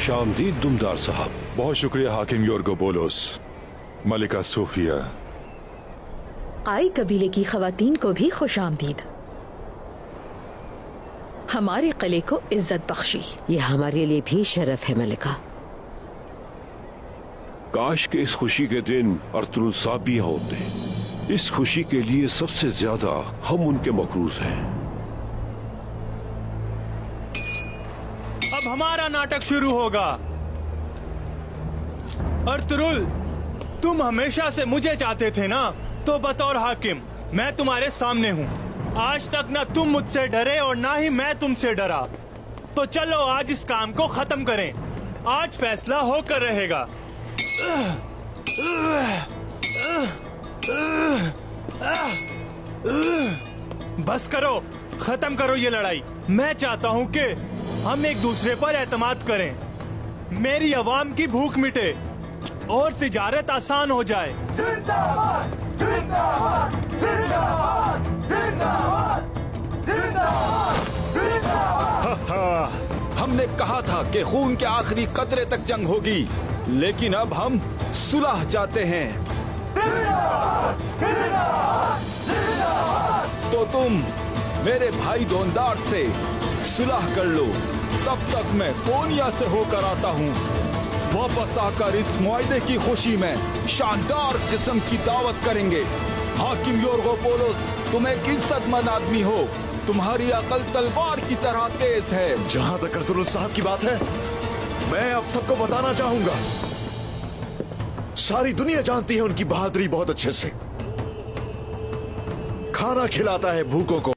खुशामदीद दुमदार साहब। बहुत शुक्रिया हाकिम योर्गो बोलोस, मलिका सोफिया। आई कबीले की खवातीन को भी खुशामदीद। हमारे किले को इज्जत बख्शी। ये हमारे लिए भी शरफ है मलिका। काश के इस खुशी के दिन अर्तुल साहब भी यहाँ होते। इस खुशी के लिए सबसे ज्यादा हम उनके मकरूज हैं। अब हमारा नाटक शुरू होगा। अर्तुल, तुम हमेशा से मुझे चाहते थे ना, तो बतौर हाकिम मैं तुम्हारे सामने हूँ। आज तक ना तुम मुझसे डरे और ना ही मैं तुमसे डरा। तो चलो आज इस काम को खत्म करें। आज फैसला होकर रहेगा। बस करो, खत्म करो ये लड़ाई। मैं चाहता हूँ कि हम एक दूसरे पर एतमाद करें, मेरी अवाम की भूख मिटे और तिजारत आसान हो जाए। जिंदाबाद, जिंदाबाद, जिंदाबाद, जिंदाबाद, जिंदाबाद, जिंदाबाद। हमने कहा था कि खून के आखिरी कतरे तक जंग होगी, लेकिन अब हम सुलह चाहते हैं। जिंदाबाद, जिंदाबाद, जिंदाबाद। तो तुम मेरे भाई दोनदार से सुलह कर लो। तब तक मैं कोनिया से होकर आता हूँ। वापस आकर इस मुआहदे की खुशी में शानदार किस्म की दावत करेंगे। हाकिम योर्गो पोलोस, तुम एक इज्जतमंद आदमी हो। तुम्हारी अकल तलवार की तरह तेज है। जहाँ तक अर्तुल साहब की बात है, मैं अब सबको बताना चाहूंगा। सारी दुनिया जानती है उनकी बहादुरी बहुत अच्छे से। खाना खिलाता है भूखों को।